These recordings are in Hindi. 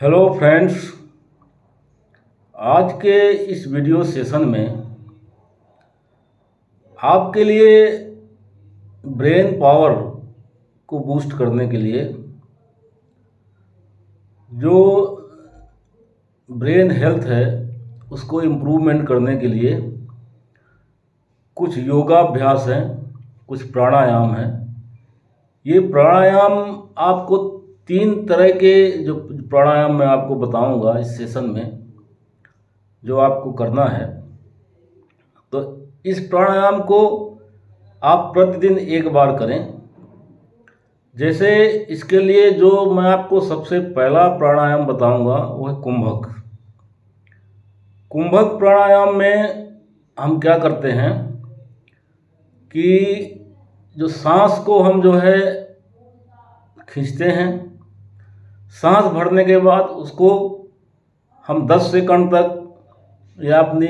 हेलो फ्रेंड्स, आज के इस वीडियो सेशन में आपके लिए ब्रेन पावर को बूस्ट करने के लिए, जो ब्रेन हेल्थ है उसको इम्प्रूवमेंट करने के लिए कुछ योगाभ्यास हैं, कुछ प्राणायाम हैं। ये प्राणायाम आपको 3 तरह के जो प्राणायाम मैं आपको बताऊंगा इस सेशन में, जो आपको करना है। तो इस प्राणायाम को आप प्रतिदिन एक बार करें। जैसे इसके लिए जो मैं आपको सबसे पहला प्राणायाम बताऊंगा वो है कुंभक। कुंभक प्राणायाम में हम क्या करते हैं कि जो सांस को हम जो है खींचते हैं, सांस भरने के बाद उसको हम 10 सेकंड तक या अपनी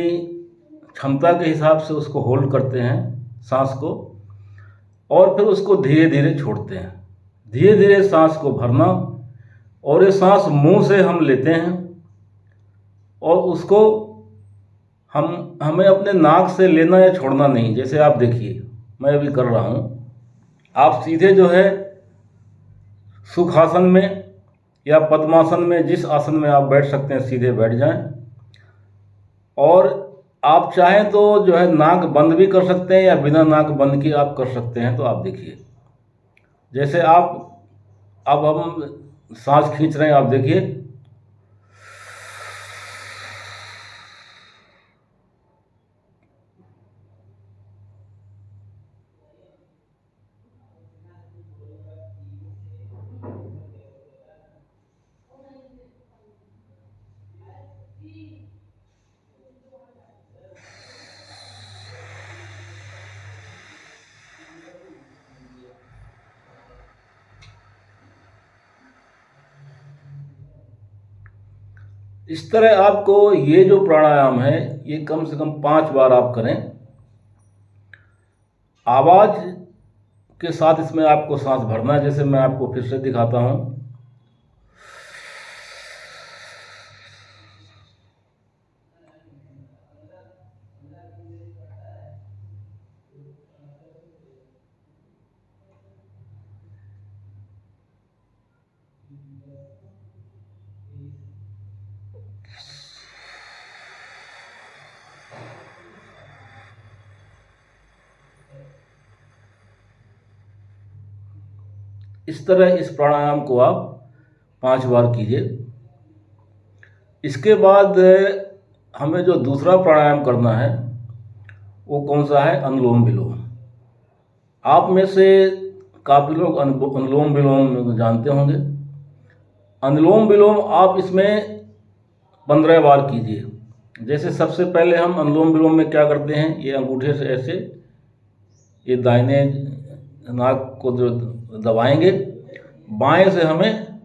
क्षमता के हिसाब से उसको होल्ड करते हैं सांस को, और फिर उसको धीरे धीरे छोड़ते हैं। धीरे धीरे सांस को भरना, और ये सांस मुंह से हम लेते हैं और उसको हमें अपने नाक से लेना या छोड़ना नहीं। जैसे आप देखिए मैं अभी कर रहा हूँ, आप सीधे जो है सुखासन में या पद्मासन में, जिस आसन में आप बैठ सकते हैं सीधे बैठ जाएं, और आप चाहें तो जो है नाक बंद भी कर सकते हैं या बिना नाक बंद किए आप कर सकते हैं। तो आप देखिए, जैसे अब हम सांस खींच रहे हैं, आप देखिए इस तरह आपको ये जो प्राणायाम है ये कम से कम 5 बार आप करें। आवाज के साथ इसमें आपको सांस भरना है। जैसे मैं आपको फिर से दिखाता हूँ। इस तरह इस प्राणायाम को आप 5 बार कीजिए। इसके बाद हमें जो दूसरा प्राणायाम करना है वो कौन सा है? अनुलोम विलोम। आप में से काफ़ी लोग अनुलोम विलोम जानते होंगे। अनुलोम विलोम आप इसमें 15 बार कीजिए। जैसे सबसे पहले हम अनुलोम विलोम में क्या करते हैं, ये अंगूठे से ऐसे ये दाहिने नाक को जो दबाएंगे, बाएं से हमें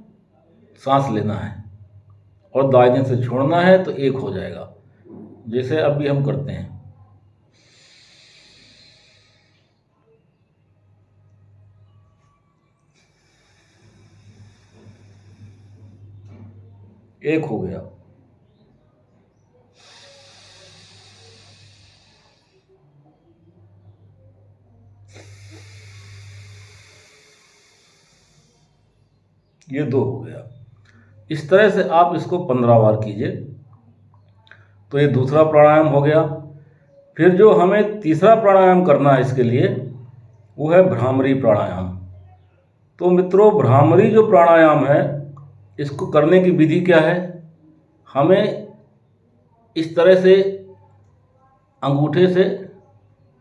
सांस लेना है और दाहिने से छोड़ना है, तो एक हो जाएगा। जैसे अभी हम करते हैं, एक हो गया। ये 2 हो गया। इस तरह से आप इसको 15 बार कीजिए। तो ये दूसरा प्राणायाम हो गया। फिर जो हमें तीसरा प्राणायाम करना है इसके लिए, वो है भ्रामरी प्राणायाम। तो मित्रों, भ्रामरी जो प्राणायाम है, इसको करने की विधि क्या है? हमें इस तरह से अंगूठे से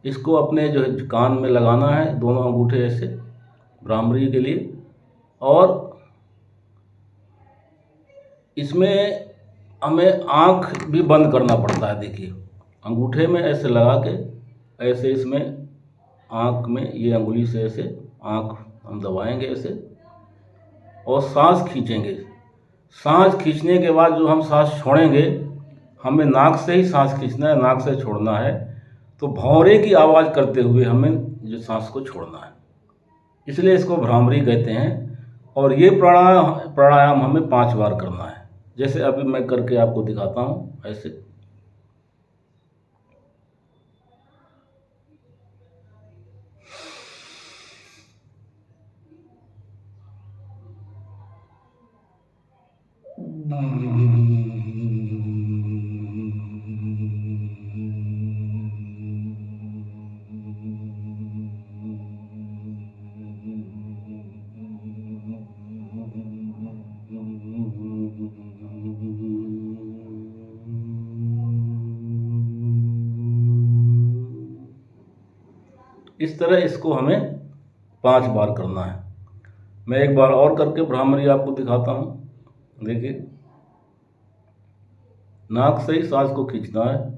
इसको अपने जो है कान में लगाना है, दोनों अंगूठे ऐसे भ्रामरी के लिए, और इसमें हमें आँख भी बंद करना पड़ता है। देखिए, अंगूठे में ऐसे लगा के ऐसे इसमें आँख में ये अंगुली से ऐसे आँख हम दबाएंगे ऐसे, और सांस खींचेंगे। सांस खींचने के बाद जो हम सांस छोड़ेंगे, हमें नाक से ही सांस खींचना है, नाक से छोड़ना है। तो भौंरे की आवाज़ करते हुए हमें जो सांस को छोड़ना है, इसलिए इसको भ्रामरी कहते हैं। और ये प्राणायाम हमें 5 बार करना है। जैसे अभी मैं करके आपको दिखाता हूँ ऐसे। इस तरह इसको हमें 5 बार करना है। मैं एक बार और करके भ्रामरी आपको दिखाता हूँ। देखिए, नाक से ही सांस को खींचना है।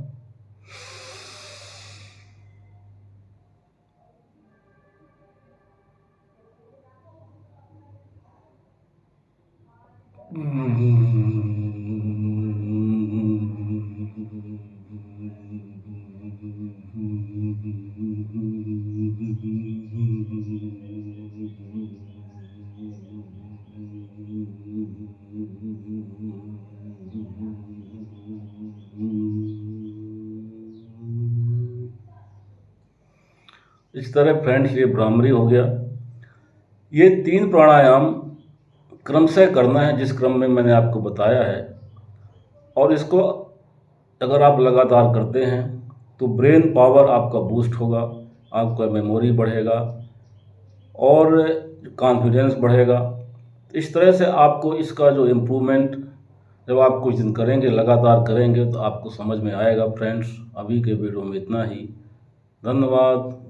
इस तरह फ्रेंड्स ये भ्रामरी हो गया। ये 3 प्राणायाम क्रमशः करना है जिस क्रम में मैंने आपको बताया है, और इसको अगर आप लगातार करते हैं तो ब्रेन पावर आपका बूस्ट होगा, आपका मेमोरी बढ़ेगा और कॉन्फिडेंस बढ़ेगा। इस तरह से आपको इसका जो इम्प्रूवमेंट जब आप कुछ दिन करेंगे, लगातार करेंगे, तो आपको समझ में आएगा। फ्रेंड्स, अभी के वीडियो में इतना ही। धन्यवाद।